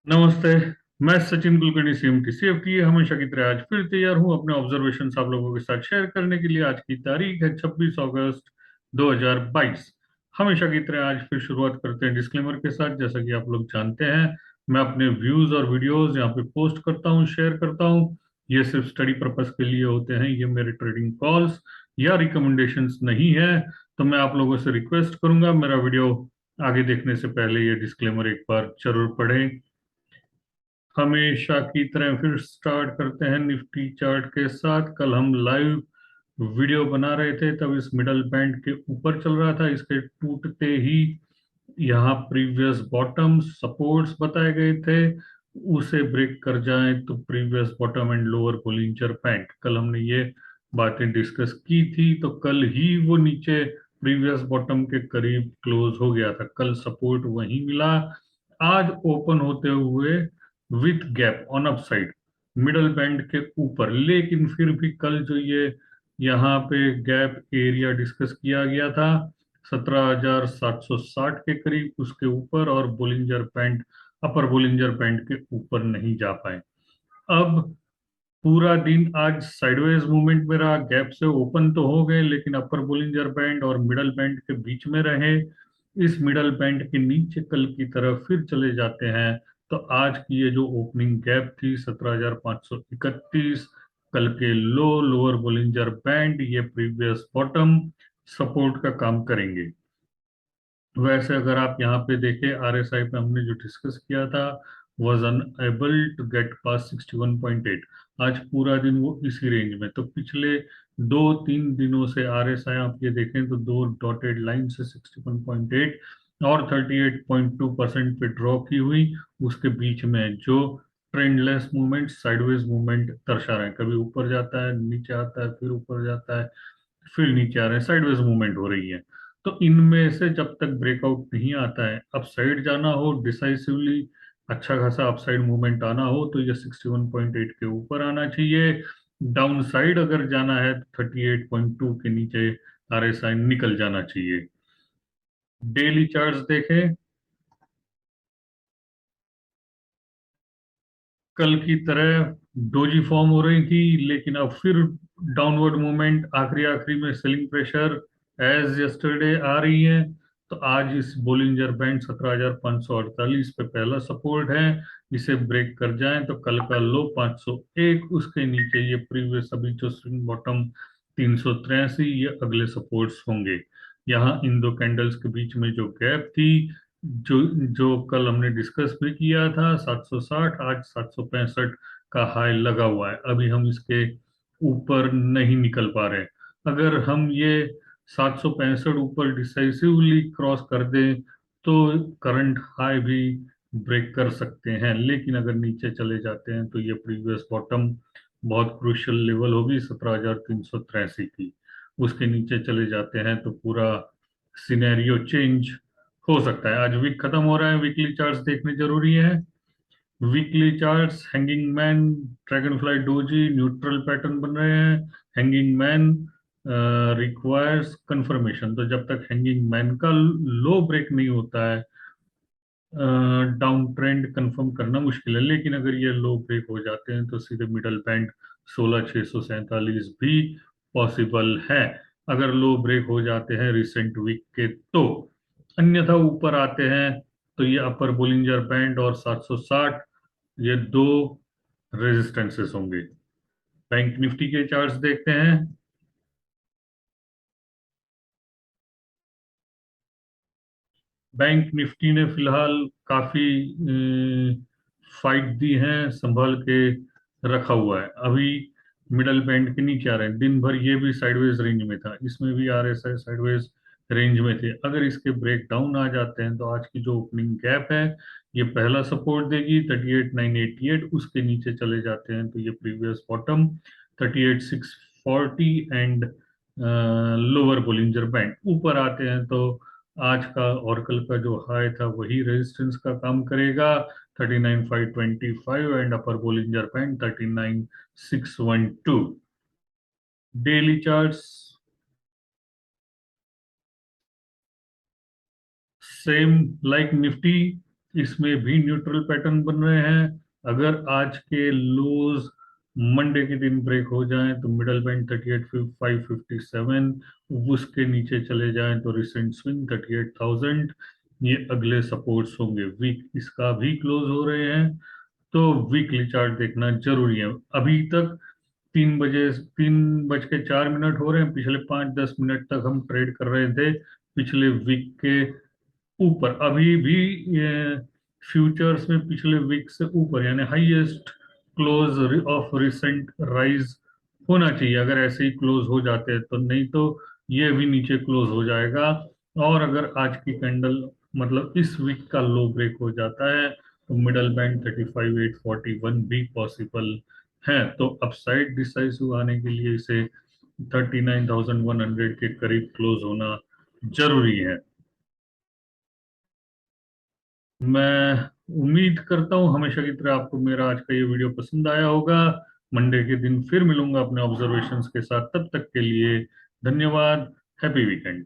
नमस्ते। मैं Sachin Kulkarni CMT CFT हमेशा की तरह आज फिर तैयार हूं अपने ऑब्जर्वेशन आप लोगों के साथ शेयर करने के लिए। आज की तारीख है 26 अगस्त 2022। हमेशा की तरह आज फिर शुरुआत करते हैं डिस्क्लेमर के साथ। जैसा कि आप लोग जानते हैं, मैं अपने व्यूज और वीडियोस यहाँ पे पोस्ट करता हूँ, शेयर करता हूँ। ये सिर्फ स्टडी पर्पस के लिए होते हैं, ये मेरे ट्रेडिंग कॉल्स या रिकमेंडेशंस नहीं है। तो मैं आप लोगों से रिक्वेस्ट करूंगा, मेरा वीडियो आगे देखने से पहले ये डिस्क्लेमर एक बार जरूर पढ़ें। हमेशा की तरह फिर स्टार्ट करते हैं निफ्टी चार्ट के साथ। कल हम लाइव वीडियो बना रहे थे, तब इस मिडल बैंड के ऊपर चल रहा था। इसके टूटते ही यहाँ प्रीवियस बॉटम सपोर्ट्स बताए गए थे, उसे ब्रेक कर जाए तो previous bottom and lower Bollinger band, कल हमने ये बातें डिस्कस की थी। तो कल ही वो नीचे प्रीवियस बॉटम के करीब क्लोज हो गया था, कल सपोर्ट वहीं मिला। आज ओपन होते हुए with gap on up side middle band के ऊपर, लेकिन फिर भी कल जो ये यहाँ पे गैप एरिया डिस्कस किया गया था 17,760 के करीब, उसके ऊपर और बोलिंजर बैंड, अपर बोलिंजर बैंड के ऊपर नहीं जा पाए। अब पूरा दिन आज साइडवेज मूवमेंट में रहा, गैप से ओपन तो हो गए लेकिन अपर बोलिंजर बैंड और मिडल बैंड के बीच में रहे। इस मिडल बैंड के नीचे कल की तरफ फिर चले जाते हैं तो आज की ये जो ओपनिंग गैप थी 17,531, कल के लोअर बोलिंजर बैंड, ये प्रीवियस बॉटम सपोर्ट का काम करेंगे। वैसे अगर आप यहाँ पे देखें, आरएसआई पे हमने जो डिस्कस किया था, वाज अनएबल टू गेट पास 61.8। आज पूरा दिन वो इसी रेंज में, तो पिछले 2-3 दिनों से आरएसआई आप ये देखें तो दो डॉटेड लाइन से 61.8 और 38.2% पे ड्रॉ की हुई, उसके बीच में जो ट्रेंडलेस मूवमेंट, साइडवेज मूवमेंट दर्शा रहे हैं। कभी ऊपर जाता है, नीचे आता है, फिर ऊपर जाता है, फिर नीचे आ रहे हैं, साइडवेज मूवमेंट हो रही है। तो इनमें से जब तक ब्रेकआउट नहीं आता है, अपसाइड जाना हो डिसाइसिवली, अच्छा खासा अपसाइड मूवमेंट आना हो, तो ये 61.8 के ऊपर आना चाहिए। डाउन साइड अगर जाना है तो 38.2 के नीचे आरएसआई निकल जाना चाहिए। डेली चार्ट्स देखें, कल की तरह डोजी फॉर्म हो रही थी, लेकिन अब फिर डाउनवर्ड मूवमेंट, आखिरी आखिरी में सेलिंग प्रेशर एज यस्टरडे आ रही है। तो आज इस बोलिंजर बैंड 17,548 पे पहला सपोर्ट है, इसे ब्रेक कर जाएं तो कल का लो 501, उसके नीचे ये प्रीवियस अभी जो स्विंग बॉटम 383, ये अगले सपोर्ट्स होंगे। यहाँ इन दो कैंडल्स के बीच में जो गैप थी, जो जो कल हमने डिस्कस भी किया था 760, आज 765 का हाई लगा हुआ है। अभी हम इसके ऊपर नहीं निकल पा रहे। अगर हम ये 765 ऊपर डिसाइसिवली क्रॉस कर दें तो करंट हाई भी ब्रेक कर सकते हैं, लेकिन अगर नीचे चले जाते हैं तो ये प्रीवियस बॉटम बहुत क्रूशियल लेवल होगी 17,383 की, उसके नीचे चले जाते हैं तो पूरा सिनेरियो चेंज हो सकता है। आज वीक खत्म हो रहा है, वीकली चार्ट्स देखने जरूरी है। Weekly charts, hanging man, dragon fly doji neutral pattern बन रहे हैं। हैंगिंग मैन रिक्वायर्स कंफर्मेशन, तो जब तक हैंगिंग मैन का लो ब्रेक नहीं होता है डाउन ट्रेंड कंफर्म करना मुश्किल है। लेकिन अगर ये लो ब्रेक हो जाते हैं तो सीधे मिडल बैंड 16,647 भी पॉसिबल है, अगर लो ब्रेक हो जाते हैं रिसेंट वीक के तो। अन्यथा ऊपर आते हैं तो ये अपर बोलिंजर बैंड और 760, ये दो रेजिस्टेंसेस होंगे। बैंक निफ्टी के चार्ट्स देखते हैं। बैंक निफ्टी ने फिलहाल काफी फाइट दी है, संभल के रखा हुआ है। अभी मिडल बैंड के नीचे आ रहे हैं, दिन भर ये भी साइडवेज रेंज में था, इसमें भी आरएसआई साइडवेज रेंज में थे। अगर इसके ब्रेक डाउन आ जाते हैं तो आज की जो ओपनिंग गैप है, ये पहला सपोर्ट देगी 38,988, उसके नीचे चले जाते हैं तो ये previous bottom 38,640 and lower Bollinger band, ऊपर आते हैं तो आज का और कल का जो हाई था वही रेजिस्टेंस का काम करेगा 39,525 and upper Bollinger band 39,612। Daily charts same like Nifty, इसमें भी न्यूट्रल पैटर्न बन रहे हैं। अगर आज के लोज मंडे के दिन ब्रेक हो जाएं तो मिडल बैंड 38,557, उसके नीचे चले जाएं तो रिसेंट स्विंग 38,000, ये अगले सपोर्ट्स होंगे। वीक इसका भी क्लोज हो रहे हैं, तो वीकली चार्ट देखना जरूरी है। अभी तक 3 बज के 4 मिनट हो रहे हैं, पिछले 5-10 मिनट तक हम ट्रेड कर रहे थे पिछले वीक के ऊपर। अभी भी फ्यूचर्स में पिछले वीक से ऊपर, यानी highest close of recent rise होना चाहिए। अगर ऐसे ही क्लोज हो जाते हैं तो, नहीं तो ये भी नीचे क्लोज हो जाएगा। और अगर आज की कैंडल मतलब इस वीक का लो ब्रेक हो जाता है तो मिडल बैंड 35,841 भी पॉसिबल है। तो अपसाइड डिसाइसिव आने के लिए इसे 39,100 के करीब क्लोज होना जरूरी है। मैं उम्मीद करता हूँ हमेशा की तरह आपको मेरा आज का ये वीडियो पसंद आया होगा। मंडे के दिन फिर मिलूंगा अपने ऑब्जर्वेशंस के साथ, तब तक के लिए धन्यवाद। Happy weekend.